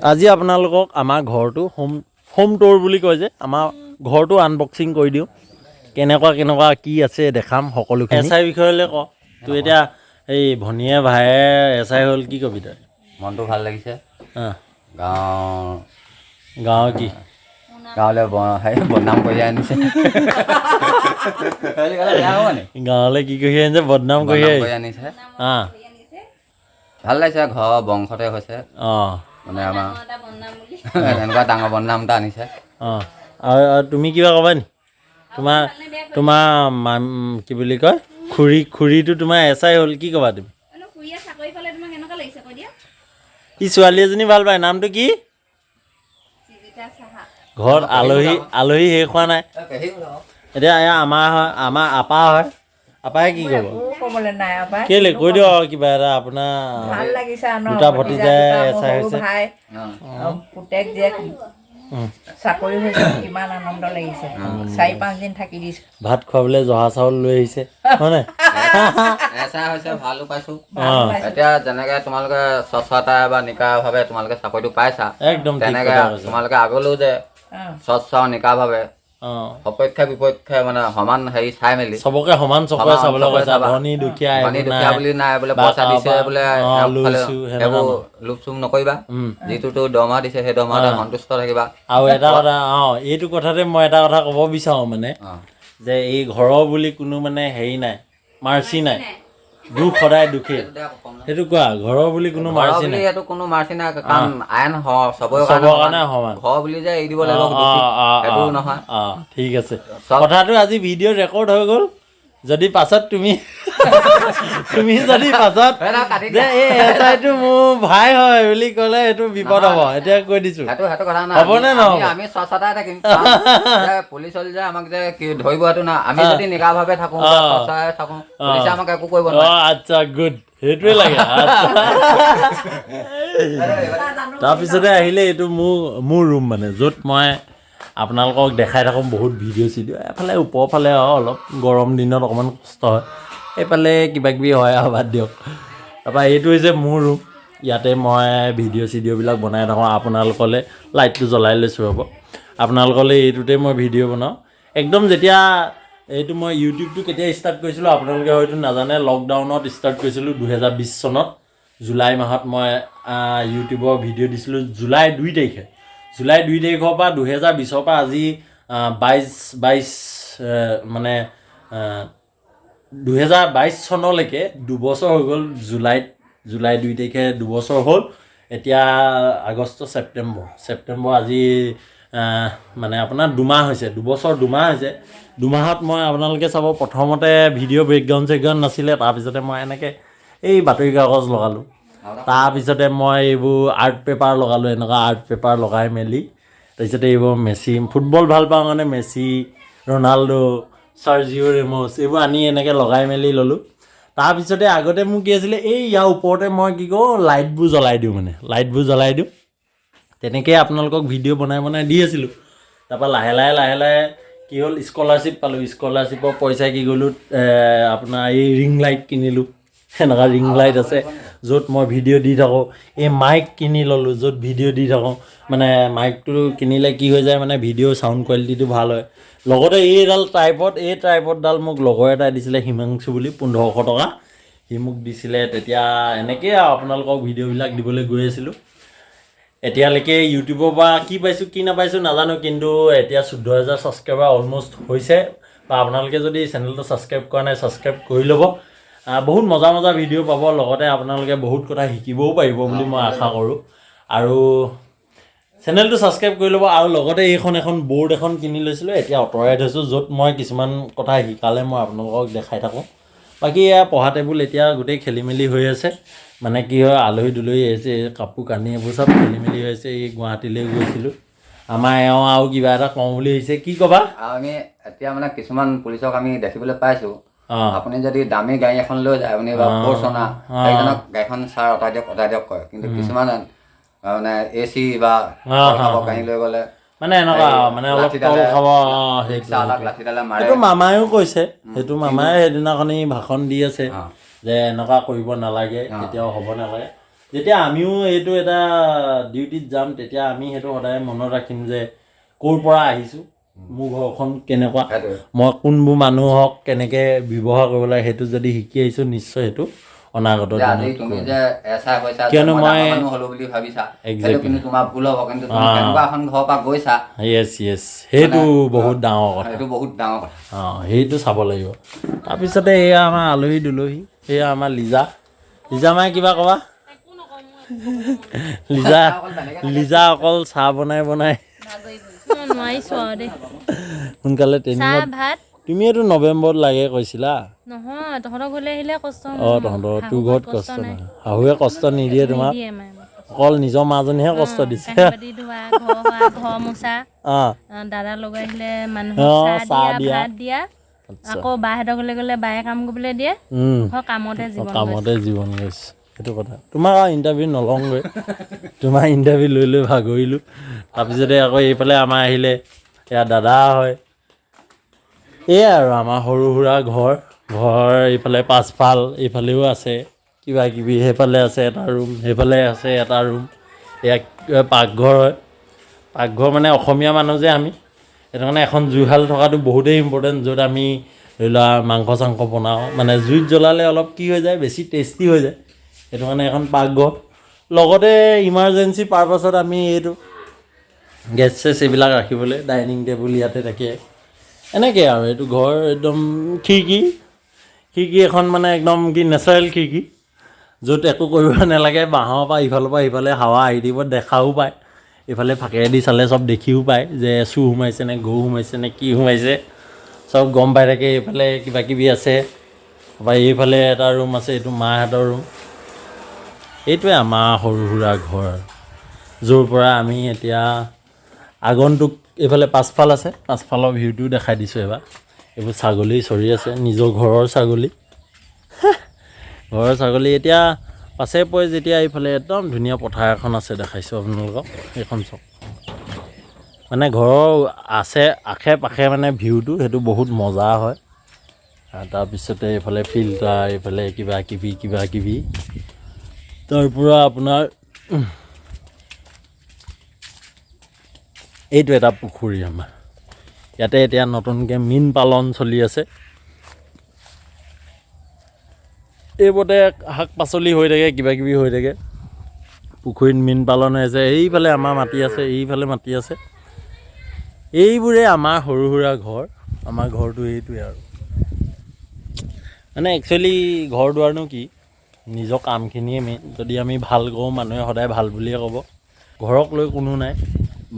আজি আপোনালোকক আমাৰ ঘৰটো হোম টুৰ বুলি কয় যে আমাৰ ঘৰটো আনবক্সিং কৰি দিওঁ কেনেকুৱা কি আছে দেখাম সকলোখিনি এছ আই বিষয়লৈ ক তো এতিয়া এই ভনীয়ে ভায়ে এছ আই হ'ল কি কবি তই মনটো ভাল লাগিছে গাঁৱৰ কি গাঁৱলৈ বদনাম কৰি আনিছে গাঁৱলৈ কি কৰি আনিছে বদনাম কৰি আনিছে অঁ ভাল লাগিছে ঘৰৰ বংশতে হৈছে অঁ মানে আমাৰ এনেকুৱা ডাঙৰ বদনাম এটা আনিছে অঁ আৰু তুমি কিবা ক'বা নি তোমাৰ কি বুলি কয় খুৰীটো তোমাৰ এছ আই হ'ল কি ক'বা তুমি কি ছোৱালী এজনী ভাল পায় নামটো কি ঘৰত আলহী শেষ হোৱা নাই এতিয়া আমাৰ আপা হয় আপাই কি ক'ব কেলে কৈ দিয়ক আৰু কিবা এটা আপোনাৰ দুটা ভতিজাই এছ আই হৈছে চাকৰি হৈছে কিমান আনন্দ লাগিছে 4-5 দিন থাকি দিছে ভাত খুৱাবলৈ জহা চাউল লৈ আহিছে হয়নে হৈছে ভালো পাইছো এতিয়া যেনেকে তোমালোকে স্বচ্ছতা বা নিকাভাৱে তোমালোকে চাকৰিটো পাইছা একদম তেনেকে তোমালোকে আগলৈও যে স্বচ্ছ নিকাভাৱে সপক্ষে বিপক্ষে মানে সমান হেৰি চাই মেলি চবকে সমান চকুৰে চাবলৈ কৈছে ধনী দুখীয়া বুলি নাই বোলে পইচা দিছে বোলে লোভ চুপ নকৰিবা যিটো দৰমহা দিছে সেই দৰমহাতে সন্তুষ্ট থাকিবা আৰু এটা কথা এইটো কথাতে মই এটা কথা ক'ব বিচাৰোঁ মানে যে এই ঘৰৰ বুলি কোনো মানে হেৰি নাই মাৰ্চি নাই দুখ সদায় দুখে সেইটো কোৱা ঘৰৰ বুলি কোনো মাৰ্চি নাই সেইটো কোনো মাৰ্চি নাই কাৰণ আইন চবৰ কাৰণে সমান ঘৰ বুলি যে এৰি দিব লাগিব সেইটো নহয় ঠিক আছে কথাটো আজি ভিডিঅ' ৰেকৰ্ড হৈ গ'ল যদি পাছত তুমি যদি পাছত যে এই এছ আইটো মোৰ ভাই হয় বুলি ক'লে সেইটো বিপদ হ'ব এতিয়া কৈ দিছোঁ হ'বনে নহ'ব আমি স্বচ্ছতাই থাকিম পুলিচ হ'ল যে আমাক যে ধৰিব সেইটো না আমি যদি নিকাভাৱে থাকোঁ স্বচ্ছতাই থাকোঁ পুলিচে আমাক একো কৰিব নোৱাৰে আচ্ছা গুড সেইটোৱে লাগে তাৰপিছতে আহিলে এইটো মোৰ ৰুম মানে য'ত মই আপোনালোকক দেখাই থাকোঁ বহুত ভিডিঅ' চিডিঅ' এফালে ওপৰৰ ফালে অলপ গৰম দিনত অকণমান কষ্ট হয় এইফালে কিবাকিবি হয় আৰু বাদ দিয়ক তাৰপৰা এইটো হৈছে মোৰ ৰুম ইয়াতে মই ভিডিঅ' চিডিঅ'বিলাক বনাই থাকোঁ আপোনালোকলৈ লাইটটো জ্বলাই লৈছোঁ হ'ব আপোনালোকলৈ এইটোতে মই ভিডিঅ' বনাওঁ একদম যেতিয়া এইটো মই ইউটিউবটো কেতিয়া ষ্টাৰ্ট কৰিছিলোঁ আপোনালোকে হয়তো নাজানে লকডাউনত ষ্টাৰ্ট কৰিছিলোঁ 2020 চনত জুলাই মাহত মই ইউটিউবৰ ভিডিঅ' দিছিলোঁ জুলাই 2 তাৰিখে জুলাই 2 তাৰিখৰ পৰা 2020ৰ পৰা আজি 22 মানে 2022 চনলৈকে 2 বছৰ হৈ গ'ল জুলাই 2 তাৰিখে 2 বছৰ হ'ল এতিয়া আগষ্ট ছেপ্টেম্বৰ আজি মানে আপোনাৰ 2 মাহ হৈছে 2 বছৰ 2 মাহ হৈছে 2 মাহত মই আপোনালোকে চাব প্ৰথমতে ভিডিঅ' বেকগ্ৰাউণ্ড নাছিলে তাৰপিছতে মই এনেকৈ এই বাতৰি কাগজ লগালোঁ তাৰপিছতে মই এইবোৰ আৰ্ট পেপাৰ লগালোঁ এনেকুৱা আৰ্ট পেপাৰ লগাই মেলি তাৰপিছতে এইবোৰ মেচি ফুটবল ভাল পাওঁ কাৰণে মেচি ৰনাল্ডো চাৰ্জিঅ' ৰেমছ এইবোৰ আনি এনেকৈ লগাই মেলি ল'লোঁ তাৰপিছতে আগতে মোৰ কি আছিলে এই ইয়াৰ ওপৰতে মই কি কৰোঁ লাইটবোৰ জ্বলাই দিওঁ তেনেকৈয়ে আপোনালোকক ভিডিঅ' বনাই দি আছিলোঁ তাৰপৰা লাহে লাহে কি হ'ল স্কলাৰশ্বিপ পালোঁ স্কলাৰশ্বিপৰ পইচা কি কৰিলোঁ আপোনাৰ এই ৰিং লাইট কিনিলোঁ সেনেকুৱা ৰিং লাইট আছে য'ত মই ভিডিঅ' দি থাকোঁ এই মাইক কিনি ল'লোঁ য'ত ভিডিঅ' দি থাকোঁ মানে মাইকটো কিনিলে কি হৈ যায় মানে ভিডিঅ' চাউণ্ড কোৱালিটিটো ভাল হয় লগতে এইডাল ট্ৰাইপডডাল মোক লগৰ এটাই দিছিলে হিমাংশু বুলি 1500 টকা সি মোক দিছিলে তেতিয়া এনেকৈ আৰু আপোনালোকক ভিডিঅ'বিলাক দিবলৈ গৈ আছিলোঁ এতিয়ালৈকে ইউটিউবৰ পৰা কি পাইছোঁ কি নাপাইছোঁ নাজানো কিন্তু এতিয়া 14,000 ছাবস্ক্ৰাইবাৰ অলম'ষ্ট হৈছে বা আপোনালোকে যদি চেনেলটো ছাবস্ক্ৰাইব কৰা নাই ছাবস্ক্ৰাইব কৰি ল'ব বহুত মজা ভিডিঅ' পাব লগতে আপোনালোকে বহুত কথা শিকিবও পাৰিব বুলি মই আশা কৰোঁ আৰু চেনেলটো ছাবস্ক্ৰাইব কৰি ল'ব আৰু লগতে এখন বৰ্ড এখন কিনি লৈছিলোঁ এতিয়া আঁতৰাই থৈছোঁ য'ত মই কিছুমান কথা শিকালে মই আপোনালোকক দেখাই থাকোঁ বাকী এয়া পঢ়া টেবুল এতিয়া গোটেই খেলি মেলি হৈ আছে মানে কি হয় আলহী দুলহী আহিছে কাপোৰ কানি এইবোৰ চব খেলি মেলি হৈ আছে এই গুৱাহাটীলৈ গৈছিলোঁ আমাৰ এওঁ আৰু কিবা এটা কওঁ বুলি আহিছে কি ক'বা আমি এতিয়া মানে কিছুমান পুলিচক আমি দেখিবলৈ পাইছোঁ আপুনি যদি দামী গাড়ী এখন লৈ যায় আপুনি বা ফৰ্চুনাৰ সেইখনক গাড়ীখন ছাৰ অঁতাই দিয়ক কয় কিন্তু কিছুমান মানে AC বা গাড়ী লৈ গ'লে মানে এনেকুৱা মানে অলপ তল খাব সেইটো মামায়েও কৈছে সেইটো মামায়ে সেইদিনাখনি ভাষণ দি আছে যে এনেকুৱা কৰিব নালাগে কেতিয়াও হ'ব নালাগে যেতিয়া আমিও এইটো এটা ডিউটিত যাম তেতিয়া আমি সেইটো সদায় মনত ৰাখিম যে ক'ৰ পৰা আহিছোঁ, মোৰ ঘৰখন কেনেকুৱা, মই কোনবোৰ মানুহক কেনেকৈ ব্যৱহাৰ কৰিব লাগে সেইটো যদি শিকি আহিছোঁ নিশ্চয় সেইটো অনাগত তুমি যে এছআই হৈছা, কিয়নো মই হ'লো বুলি ভাবিছা, কিন্তু তোমাৰ ভুল হ'ব, কিন্তু তুমি তেনেকুৱা এখন ঘৰৰ পৰা গৈছা। সেইটো বহুত ডাঙৰ কথা, সেইটো বহুত ডাঙৰ কথা। সেইটো চাব লাগিব। তাৰপিছতে এয়া আমাৰ আলহী দুলহী, এয়া আমাৰ লিজা মায়ে কিবা ক'বা? লিজা অকল চাহ বনাই সোনকালে ট্ৰেইনিঙত। তুমি এইটো নৱেম্বৰত লাগে কৈছিলা নহয়, তহঁতৰ ঘৰলৈ আহিলে কষ্ট তহঁতৰ তোৰ ঘৰত কষ্ট নাই, শাহুৱে কষ্ট নিদিয়ে তোমাক, অকল নিজৰ মাজনীহে কষ্ট দিছে। ঘৰ মোচা, দাদা লগাই আহিলে মানুহক চাহ দিয়া, ভাত দিয়া, আকৌ বাহঁতৰ ঘৰলৈ গ'লে বায়ে কাম কৰিবলৈ দিয়ে। কামতে জীৱন গৈছে, সেইটো কথা। তোমাক আৰু ইণ্টাৰভিউ নলওঁগৈ, তোমাৰ ইণ্টাৰভিউ লৈ ভাগৰিলোঁ। তাৰপিছতে আকৌ এইফালে আমাৰ আহিলে এয়া দাদা হয়। এয়াই আৰু আমাৰ সৰু সুৰা ঘৰ এইফালে পাছফাল, এইফালেও আছে কিবা কিবি, সেইফালে আছে এটা ৰুম, সেইফালে আছে এটা ৰুম। এয়া পাকঘৰ হয়। পাকঘৰ মানে অসমীয়া মানুহ যে আমি, সেইটো কাৰণে এখন জুইশাল থকাটো বহুতেই ইম্পৰ্টেণ্ট, য'ত আমি ধৰি লোৱা মাংস চাংস বনাওঁ, মানে জুইত জ্বলালে অলপ কি হৈ যায়, বেছি টেষ্টি হৈ যায়। সেইটো কাৰণে এখন পাকঘৰ, লগতে ইমাৰ্জেঞ্চি পাৰপাছত আমি এইটো গেছ চেছ এইবিলাক ৰাখিবলৈ ডাইনিং টেবুল ইয়াতে থাকে। এনেকৈ আৰু এইটো ঘৰ একদম খিৰিকী এখন মানে একদম কি নেচাৰেল খিৰিকী, য'ত একো কৰিব নালাগে, বাঁহৰ পৰা ইফালৰ পৰা সিফালে হাৱা আহি দিব, দেখাও পায়। এইফালে ফাকেদি চালে চব দেখিও পায় যে চুৰ সোমাইছে নে গৰু সোমাইছে নে কি সোমাইছে, চব গম পাই থাকে। এইফালে কিবা কিবি আছে, বা এইফালে এটা ৰুম আছে, এইটো মাহঁতৰ ৰুম। এইটোৱে আমাৰ সৰু সুৰা ঘৰ, য'ৰ পৰা আমি এতিয়া আগন্তুক এইফালে পাছফাল আছে, পাছফালৰ ভিউটোও দেখাই দিছোঁ এবাৰ। এইবোৰ ছাগলী চৰি আছে, নিজৰ ঘৰৰ ছাগলী এতিয়া পাছে পৰে যেতিয়া এইফালে একদম ধুনীয়া পথাৰ এখন আছে, দেখাইছোঁ আপোনালোকক। এইখন চব মানে ঘৰৰ আছে আশে পাশে, মানে ভিউটো সেইটো বহুত মজা হয়। তাৰপিছতে এইফালে ফিল্টাৰ, এইফালে কিবা কিবি তাৰপৰা আপোনাৰ এইটো এটা পুখুৰী আমাৰ ইয়াতে এতিয়া নতুনকৈ মীন পালন চলি আছে। এইবোৰতে শাক পাচলি হৈ থাকে, কিবা কিবি হৈ থাকে। পুখুৰীত মীন পালন হৈ আছে। এইফালে আমাৰ মাটি আছে, এইফালে মাটি আছে। এইবোৰে আমাৰ সৰু সুৰা ঘৰ। আমাৰ ঘৰটো এইটোৱে আৰু মানে একচুৱেলি ঘৰ দুৱাৰনো কি, নিজৰ কামখিনিয়ে মেইন। যদি আমি ভাল কৰোঁ, মানুহে সদায় ভাল বুলিয়ে ক'ব। ঘৰক লৈ কোনো নাই,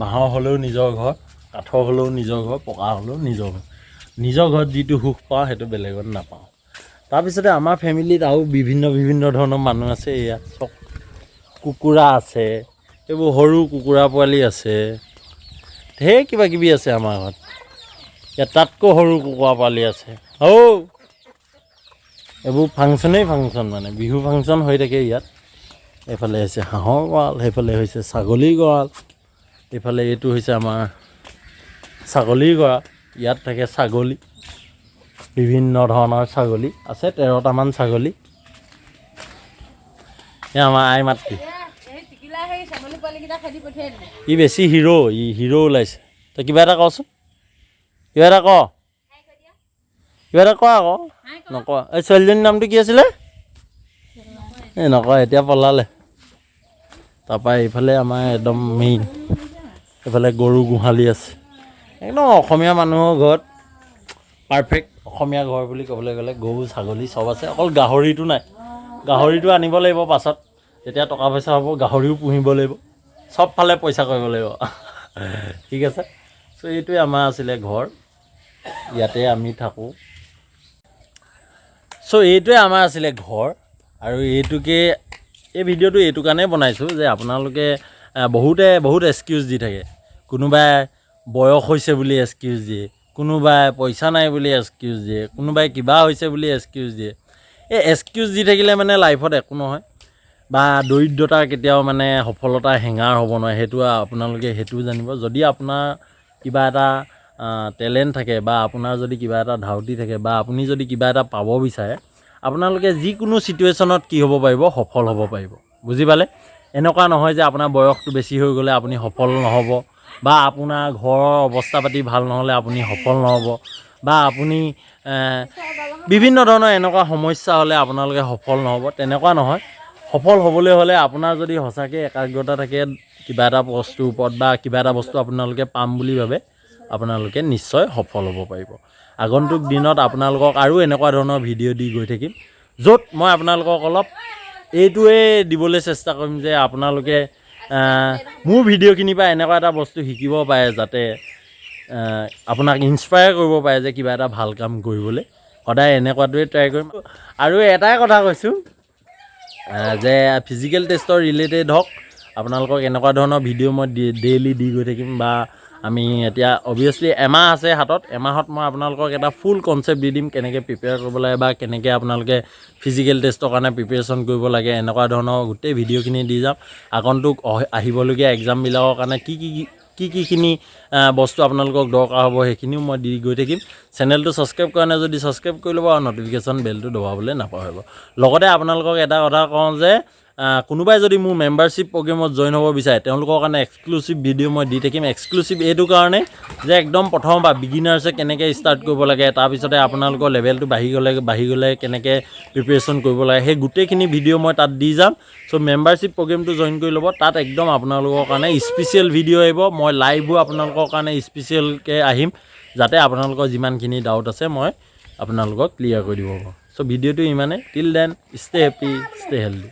বাঁহৰ হ'লেও নিজৰ ঘৰ, কাঠৰ হ'লেও নিজৰ ঘৰ, পকা হ'লেও নিজৰ ঘৰ। নিজৰ ঘৰত যিটো সুখ পাওঁ সেইটো বেলেগত নাপাওঁ। তাৰপিছতে আমাৰ ফেমিলিত আৰু বিভিন্ন ধৰণৰ মানুহ আছে। ইয়াত চব কুকুৰা আছে, এইবোৰ সৰু কুকুৰা পোৱালি আছে, ঢেৰ কিবা কিবি আছে আমাৰ ঘৰত। ইয়াত তাতকৈ সৰু কুকুৰা পোৱালি আছে। এইবোৰ ফাংচনেই ফাংচন, মানে বিহু ফাংচন হৈ থাকে ইয়াত। এইফালে হৈছে হাঁহৰ গঁৰাল, সেইফালে হৈছে ছাগলীৰ গঁৰাল, এইফালে এইটো হৈছে আমাৰ ছাগলীৰ গঁৰাল। ইয়াত থাকে ছাগলী, বিভিন্ন ধৰণৰ ছাগলী আছে, 13টামান ছাগলী। এই আমাৰ আই মাতৃ, ই বেছি হিৰ' ওলাইছে। তই কিবা এটা কচোন, কিবা এটা ক আকৌ, নকওঁ। এই ছোৱালীজনীৰ নামটো কি আছিলে? এই নকওঁ, এতিয়া পলালে। তাৰপৰা এইফালে আমাৰ একদম মেইন, এইফালে গৰু গোহালি আছে। একদম অসমীয়া মানুহৰ ঘৰত পাৰফেক্ট অসমীয়া ঘৰ বুলি ক'বলৈ গ'লে গৰু ছাগলী চব আছে। অকল গাহৰিটো নাই, গাহৰিটো আনিব লাগিব পাছত, যেতিয়া টকা পইচা হ'ব গাহৰিও পুহিব লাগিব। চব ফালে পইচা কৰিব লাগিব। ঠিক আছে। চ' এইটোৱে আমাৰ আছিলে ঘৰ, ইয়াতে আমি থাকোঁ। চ' এইটোৱে আমাৰ আছিলে ঘৰ। আৰু এই ভিডিঅ'টো এইটো কাৰণেই বনাইছোঁ যে আপোনালোকে বহুত এক্সকিউজ দি থাকে। কোনোবাই বয়স হৈছে বুলি এক্সকিউজ দিয়ে, কোনোবাই পইচা নাই বুলি এক্সকিউজ দিয়ে, কোনোবাই কিবা হৈছে বুলি এক্সকিউজ দিয়ে। এই এক্সকিউজ দি থাকিলে মানে লাইফত একো নহয়, বা দৰিদ্ৰতাৰ কেতিয়াও মানে সফলতাৰ হেঙাৰ হ'ব নোৱাৰে। সেইটো আপোনালোকে সেইটোও জানিব। যদি আপোনাৰ কিবা এটা টেলেণ্ট থাকে, বা আপোনাৰ যদি কিবা এটা ধাউতি থাকে, বা আপুনি যদি কিবা এটা পাব বিচাৰে, আপোনালোকে যিকোনো ছিটুৱেশ্যনত কি হ'ব পাৰিব, সফল হ'ব পাৰিব। বুজি পালে এনেকুৱা নহয় যে আপোনাৰ বয়সটো বেছি হৈ গ'লে আপুনি সফল নহ'ব বা আপোনাৰ ঘৰৰ অৱস্থা পাতি ভাল নহ'লে আপুনি সফল নহ'ব বা আপুনি বিভিন্ন ধৰণৰ এনেকুৱা সমস্যা হ'লে আপোনালোকে সফল নহ'ব তেনেকুৱা নহয় সফল হ'বলৈ হ'লে আপোনাৰ যদি সঁচাকৈ একাগ্ৰতা থাকে কিবা এটা বস্তুৰ ওপৰত বা কিবা এটা বস্তু আপোনালোকে পাম বুলি ভাবে আপোনালোকে নিশ্চয় সফল হ'ব পাৰিব আগন্তুক দিনত আপোনালোকক আৰু এনেকুৱা ধৰণৰ ভিডিঅ' দি গৈ থাকিম য'ত মই আপোনালোকক অলপ এইটোৱে দিবলৈ চেষ্টা কৰিম যে আপোনালোকে মোৰ ভিডিঅ'খিনিৰ পৰা এনেকুৱা এটা বস্তু শিকিব পাৰে যাতে আপোনাক ইনস্পায়াৰ কৰিব পাৰে যে কিবা এটা ভাল কাম কৰিবলৈ সদায় এনেকুৱাটোৱে ট্ৰাই কৰিম আৰু এটাই কথা কৈছোঁ যে ফিজিকেল টেষ্টৰ ৰিলেটেড হওক আপোনালোকক এনেকুৱা ধৰণৰ ভিডিঅ' মই ডেইলি দি গৈ থাকিম বা আমি এতিয়া অবভিয়াছলি এমাহ আছে হাতত এমাহত মই আপোনালোকক এটা ফুল কনচেপ্ট দি দিম কেনেকৈ প্ৰিপেয়াৰ কৰিব লাগে বা কেনেকৈ আপোনালোকে ফিজিকেল টেষ্টৰ কাৰণে প্ৰিপেৰেশ্যন কৰিব লাগে এনেকুৱা ধৰণৰ গোটেই ভিডিঅ'খিনি দি যাম আগন্তুক আহিবলগীয়া এক্সামবিলাকৰ কাৰণে কিখিনি বস্তু আপোনালোকক দৰকাৰ হ'ব সেইখিনিও মই দি গৈ থাকিম চেনেলটো ছাবস্ক্ৰাইব কৰা নাই যদি ছাবস্ক্ৰাইব কৰি ল'ব আৰু ন'টিফিকেশ্যন বেলটো দবাবলৈ নাপাহৰিব লগতে আপোনালোকক এটা কথা কওঁ যে কোনোবাই যদি মোৰ মেম্বাৰশ্বিপ প্ৰগ্ৰেমত জইন হ'ব বিচাৰে তেওঁলোকৰ কাৰণে এক্সক্লুচিভ ভিডিঅ' মই দি থাকিম এক্সক্লুচিভ এইটো কাৰণে যে একদম প্ৰথমৰ পৰা বিগিনাৰ্ছে কেনেকৈ ষ্টাৰ্ট কৰিব লাগে তাৰপিছতে আপোনালোকৰ লেভেলটো বাঢ়ি গ'লে কেনেকৈ প্ৰিপেৰেশ্যন কৰিব লাগে সেই গোটেইখিনি ভিডিঅ' মই তাত দি যাম চ' মেম্বাৰশ্বিপ প্ৰগ্ৰেমটো জইন কৰি ল'ব তাত একদম আপোনালোকৰ কাৰণে স্পেচিয়েল ভিডিঅ' আহিব মই লাইভো আপোনালোকৰ কাৰণে স্পেচিয়েলকৈ আহিম যাতে আপোনালোকৰ যিমানখিনি ডাউট আছে মই আপোনালোকক ক্লিয়াৰ কৰি দিব পাৰোঁ চ' ভিডিঅ'টো ইমানে till then stay happy stay healthy